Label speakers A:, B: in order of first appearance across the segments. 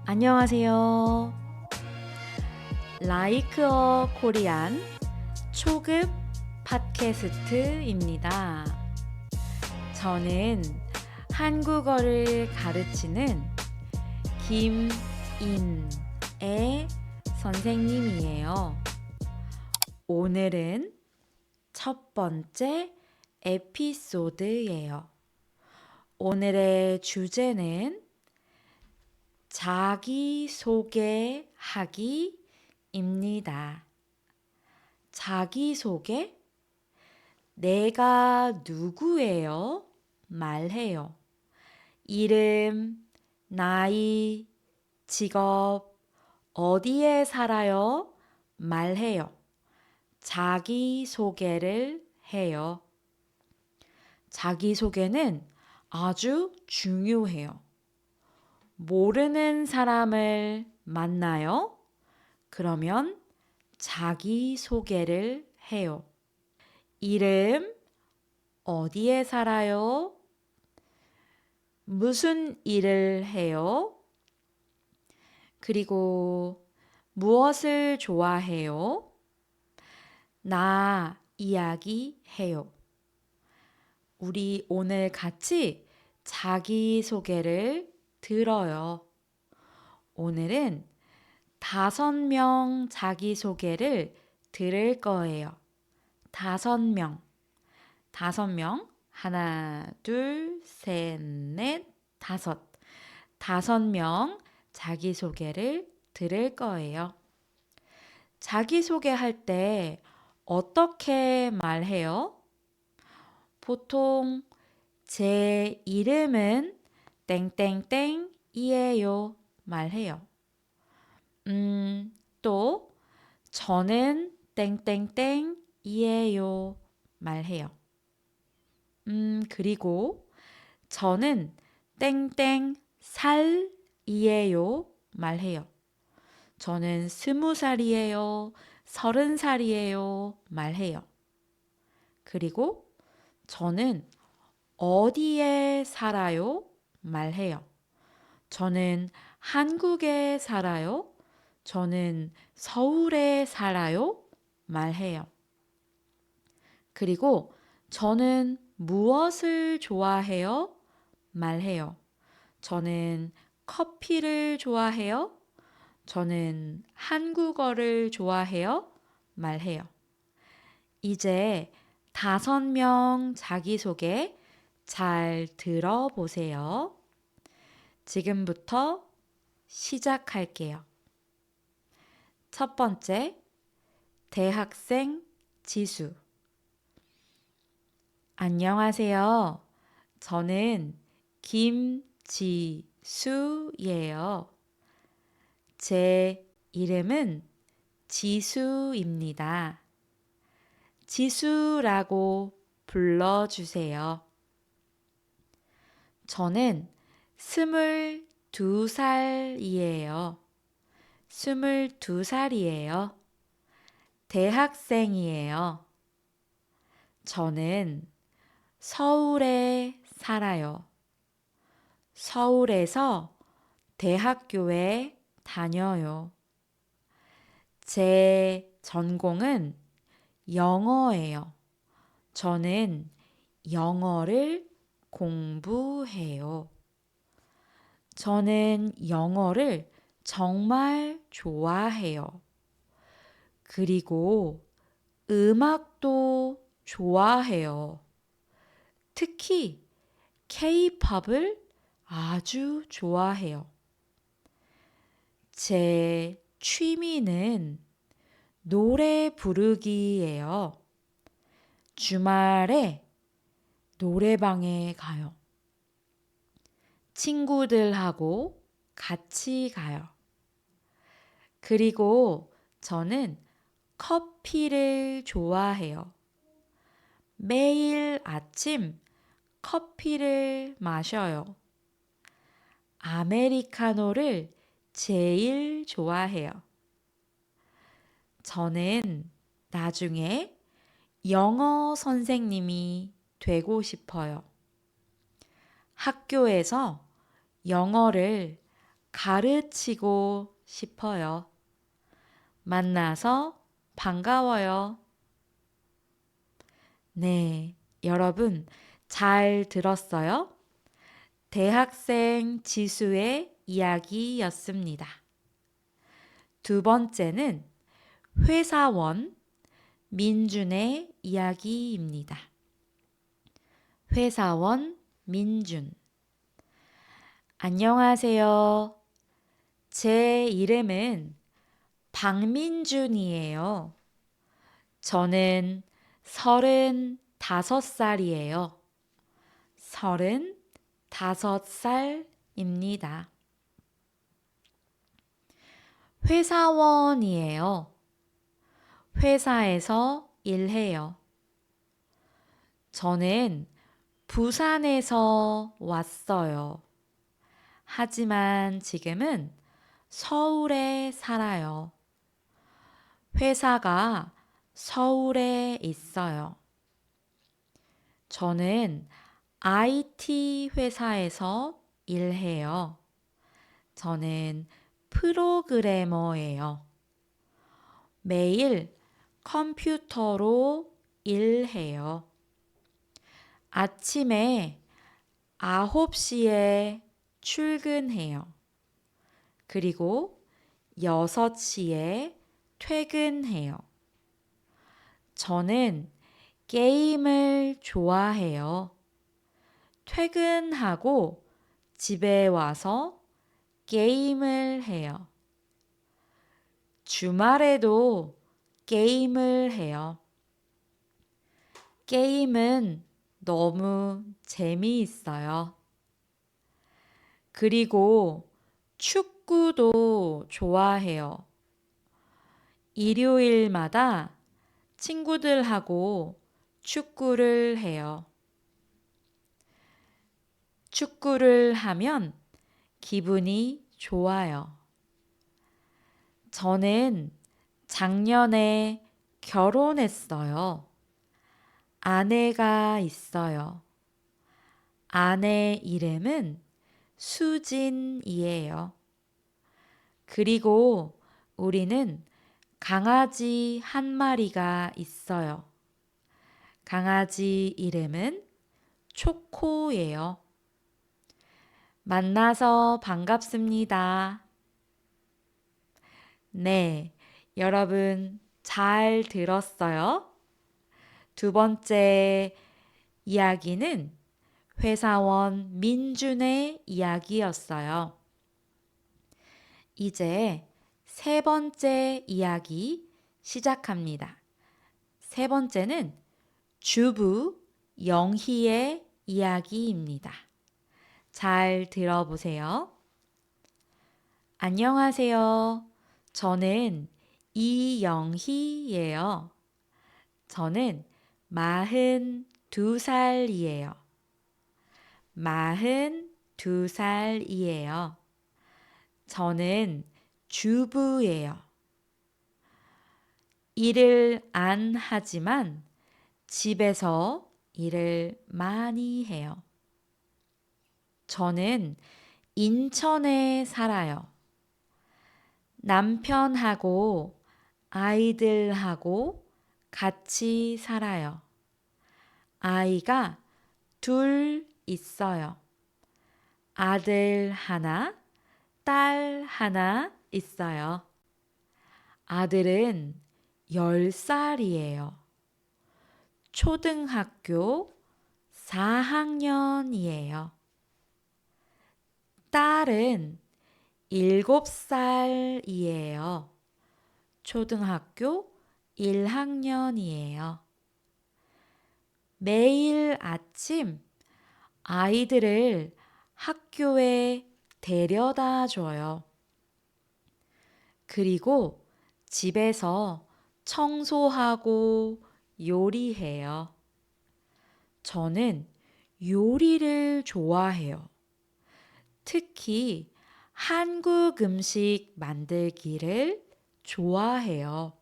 A: 안녕하세요. 라이크어 코리안 초급 팟캐스트입니다. 저는 한국어를 가르치는 김인애 선생님이에요. 오늘은 첫 번째 에피소드예요. 오늘의 주제는 자기소개하기입니다. 자기소개? 내가 누구예요? 말해요. 이름, 나이, 직업, 어디에 살아요? 말해요. 자기소개를 해요. 자기소개는 아주 중요해요. 모르는 사람을 만나요? 그러면 자기소개를 해요. 이름, 어디에 살아요? 무슨 일을 해요? 그리고 무엇을 좋아해요? 나 이야기해요. 우리 오늘 같이 자기소개를 들어요. 오늘은 5명 자기소개를 들을 거예요. 5명. 5명. 하나, 둘, 셋, 넷, 5. 5명 자기소개를 들을 거예요. 자기소개할 때 어떻게 말해요? 보통 제 이름은 땡땡땡이에요 말해요. 또 저는 땡땡땡이에요 말해요. 그리고 저는 땡땡 살이에요 말해요. 저는 20살이에요, 30살이에요 말해요. 그리고 저는 어디에 살아요? 말해요. 저는 한국에 살아요. 저는 서울에 살아요. 말해요. 그리고 저는 무엇을 좋아해요? 말해요. 저는 커피를 좋아해요. 저는 한국어를 좋아해요. 말해요. 이제 5명 자기소개 잘 들어보세요. 지금부터 시작할게요. 첫 번째, 대학생 지수. 안녕하세요. 저는 김지수예요. 제 이름은 지수입니다. 지수라고 불러주세요. 저는 22살이에요. 22살이에요. 대학생이에요. 저는 서울에 살아요. 서울에서 대학교에 다녀요. 제 전공은 영어예요. 저는 영어를 공부해요. 저는 영어를 정말 좋아해요. 그리고 음악도 좋아해요. 특히 K-팝을 아주 좋아해요. 제 취미는 노래 부르기예요. 주말에 노래방에 가요. 친구들하고 같이 가요. 그리고 저는 커피를 좋아해요. 매일 아침 커피를 마셔요. 아메리카노를 제일 좋아해요. 저는 나중에 영어 선생님이 되고 싶어요. 학교에서 영어를 가르치고 싶어요. 만나서 반가워요. 네, 여러분 잘 들었어요? 대학생 지수의 이야기였습니다. 두 번째는 회사원 민준의 이야기입니다. 회사원 민준. 안녕하세요. 제 이름은 박민준이에요. 저는 35살이에요. 35살입니다. 회사원이에요. 회사에서 일해요. 저는 부산에서 왔어요. 하지만 지금은 서울에 살아요. 회사가 서울에 있어요. 저는 IT 회사에서 일해요. 저는 프로그래머예요. 매일 컴퓨터로 일해요. 아침에 9시에 출근해요. 그리고 6시에 퇴근해요. 저는 게임을 좋아해요. 퇴근하고 집에 와서 게임을 해요. 주말에도 게임을 해요. 게임은 너무 재미있어요. 그리고 축구도 좋아해요. 일요일마다 친구들하고 축구를 해요. 축구를 하면 기분이 좋아요. 저는 작년에 결혼했어요. 아내가 있어요. 아내 이름은 수진이에요. 그리고 우리는 강아지 한 마리가 있어요. 강아지 이름은 초코예요. 만나서 반갑습니다. 네, 여러분 잘 들었어요? 두 번째 이야기는 회사원 민준의 이야기였어요. 이제 세 번째 이야기 시작합니다. 세 번째는 주부 영희의 이야기입니다. 잘 들어보세요. 안녕하세요. 저는 이영희예요. 저는 42살이에요. 42살이에요. 저는 주부예요. 일을 안 하지만 집에서 일을 많이 해요. 저는 인천에 살아요. 남편하고 아이들하고 같이 살아요. 아이가 둘 있어요. 아들 하나, 딸 하나 있어요. 아들은 10살이에요. 초등학교 4학년이에요. 딸은 7살이에요. 초등학교 1학년이에요. 매일 아침 아이들을 학교에 데려다 줘요. 그리고 집에서 청소하고 요리해요. 저는 요리를 좋아해요. 특히 한국 음식 만들기를 좋아해요.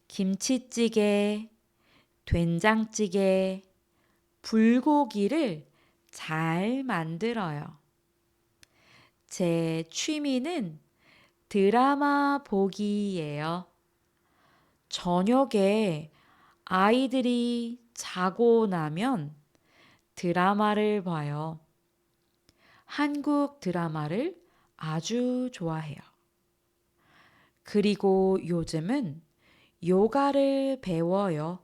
A: 김치찌개, 된장찌개, 불고기를 잘 만들어요. 제 취미는 드라마 보기예요. 저녁에 아이들이 자고 나면 드라마를 봐요. 한국 드라마를 아주 좋아해요. 그리고 요즘은 요가를 배워요.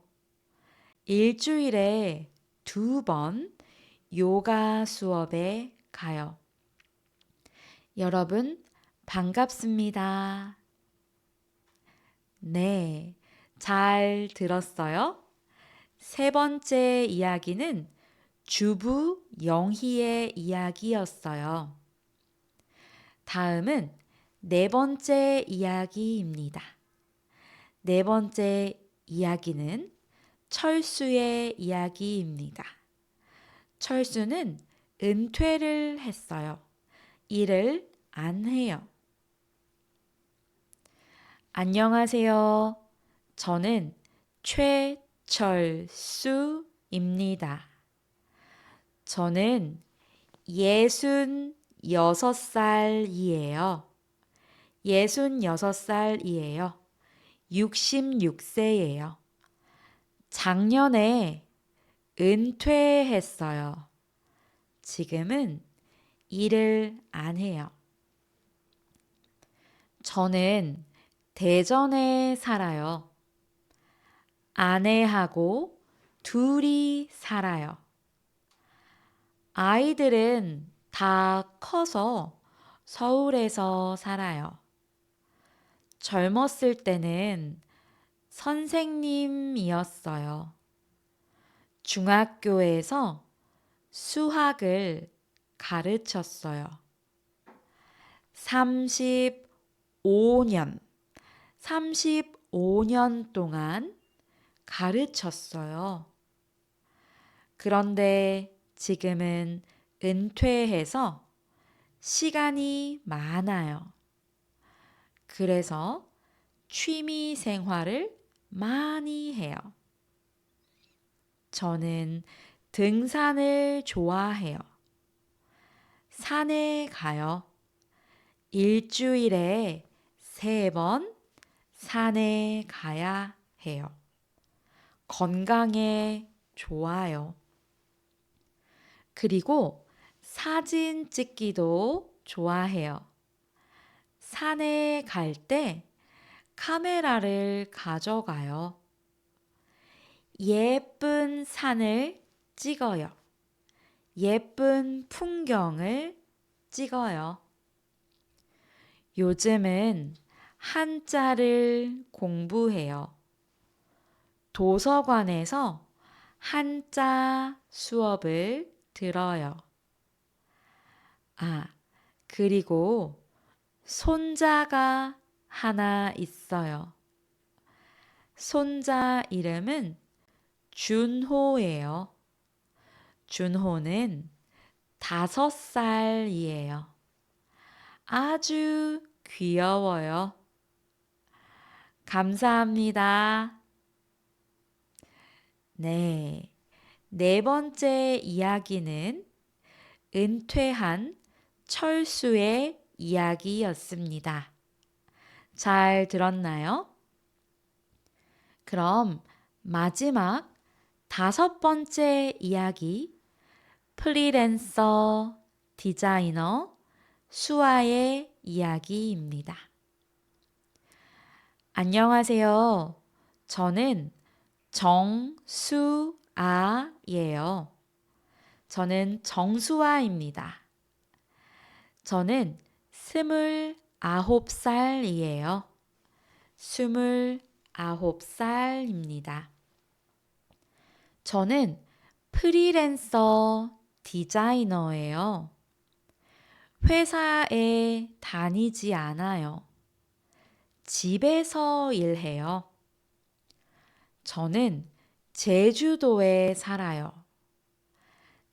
A: 일주일에 2번 요가 수업에 가요. 여러분, 반갑습니다. 네, 잘 들었어요? 세 번째 이야기는 주부 영희의 이야기였어요. 다음은 네 번째 이야기입니다. 네 번째 이야기는 철수의 이야기입니다. 철수는 은퇴를 했어요. 일을 안 해요. 안녕하세요. 저는 최철수입니다. 저는 66살이에요. 66살이에요. 66세예요. 작년에 은퇴했어요. 지금은 일을 안 해요. 저는 대전에 살아요. 아내하고 둘이 살아요. 아이들은 다 커서 서울에서 살아요. 젊었을 때는 선생님이었어요. 중학교에서 수학을 가르쳤어요. 35년 동안 가르쳤어요. 그런데 지금은 은퇴해서 시간이 많아요. 그래서 취미 생활을 많이 해요. 저는 등산을 좋아해요. 산에 가요. 일주일에 3번 산에 가야 해요. 건강에 좋아요. 그리고 사진 찍기도 좋아해요. 산에 갈 때 카메라를 가져가요. 예쁜 산을 찍어요. 예쁜 풍경을 찍어요. 요즘은 한자를 공부해요. 도서관에서 한자 수업을 들어요. 그리고 손자가 하나 있어요. 손자 이름은 준호예요. 준호는 5살이에요. 아주 귀여워요. 감사합니다. 네. 네 번째 이야기는 은퇴한 철수의 이야기였습니다. 잘 들었나요? 그럼 마지막 5번째 이야기, 프리랜서 디자이너 수아의 이야기입니다. 안녕하세요. 저는 정수아예요. 저는 정수아입니다. 저는 29살이에요. 29살입니다. 저는 프리랜서 디자이너예요. 회사에 다니지 않아요. 집에서 일해요. 저는 제주도에 살아요.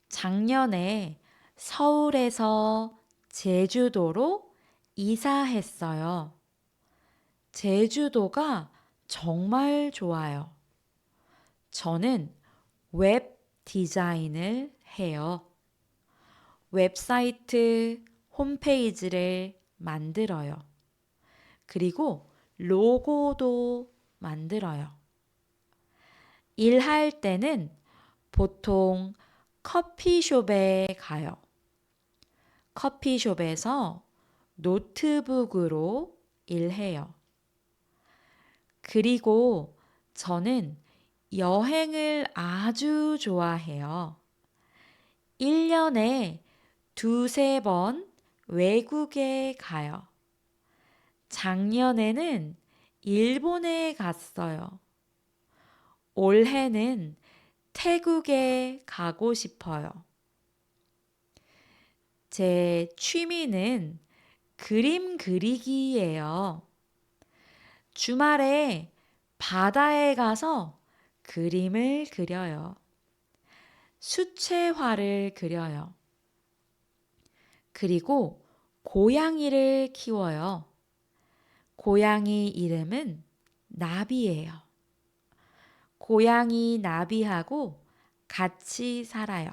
A: 작년에 서울에서 제주도로 이사했어요. 제주도가 정말 좋아요. 저는 웹 디자인을 해요. 웹사이트, 홈페이지를 만들어요. 그리고 로고도 만들어요. 일할 때는 보통 커피숍에 가요. 커피숍에서 노트북으로 일해요. 그리고 저는 여행을 아주 좋아해요. 1년에 두세 번 외국에 가요. 작년에는 일본에 갔어요. 올해는 태국에 가고 싶어요. 제 취미는 그림 그리기예요. 주말에 바다에 가서 그림을 그려요. 수채화를 그려요. 그리고 고양이를 키워요. 고양이 이름은 나비예요. 고양이 나비하고 같이 살아요.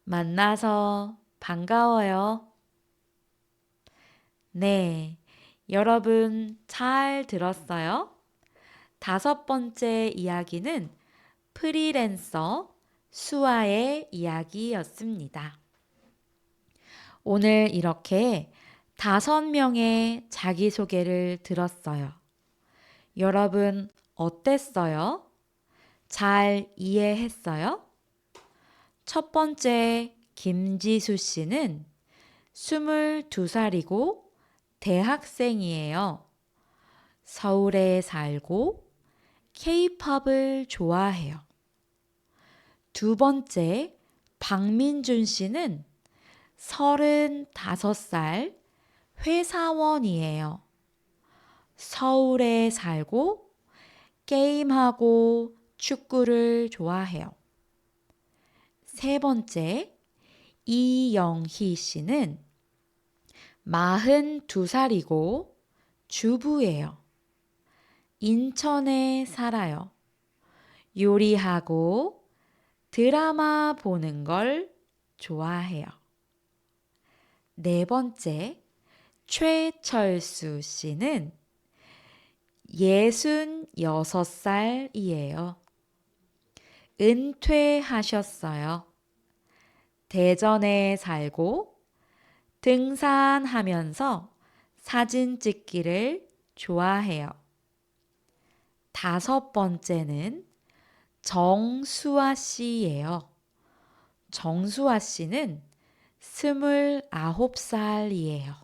A: 만나서 반가워요. 네, 여러분 잘 들었어요? 5번째 이야기는 프리랜서 수아의 이야기였습니다. 오늘 이렇게 5명의 자기소개를 들었어요. 여러분 어땠어요? 잘 이해했어요? 첫 번째 김지수 씨는 22살이고 대학생이에요. 서울에 살고 K-팝을 좋아해요. 두 번째 박민준 씨는 35살 회사원이에요. 서울에 살고 게임하고 축구를 좋아해요. 세 번째 이영희 씨는 42살이고 주부예요. 인천에 살아요. 요리하고 드라마 보는 걸 좋아해요. 네 번째, 최철수 씨는 66살이에요. 은퇴하셨어요. 대전에 살고 등산하면서 사진 찍기를 좋아해요. 5번째는 정수아 씨예요. 정수아 씨는 29살이에요.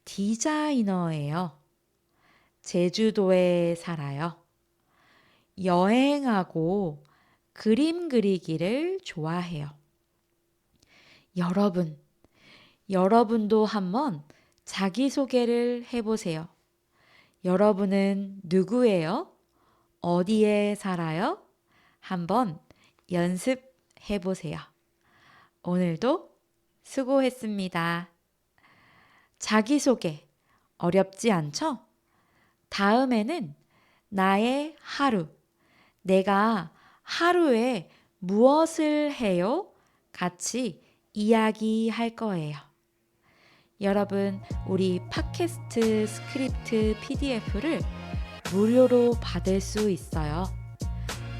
A: 디자이너예요. 제주도에 살아요. 여행하고 그림 그리기를 좋아해요. 여러분도 한번 자기소개를 해보세요. 여러분은 누구예요? 어디에 살아요? 한번 연습해보세요. 오늘도 수고했습니다. 자기소개 어렵지 않죠? 다음에는 나의 하루, 내가 하루에 무엇을 해요? 같이 이야기할 거예요. 여러분, 우리 팟캐스트 스크립트 PDF를 무료로 받을 수 있어요.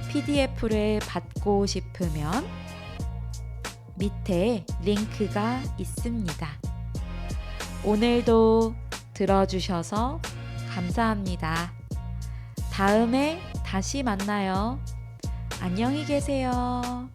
A: PDF를 받고 싶으면 밑에 링크가 있습니다. 오늘도 들어주셔서 감사합니다. 다음에 다시 만나요. 안녕히 계세요.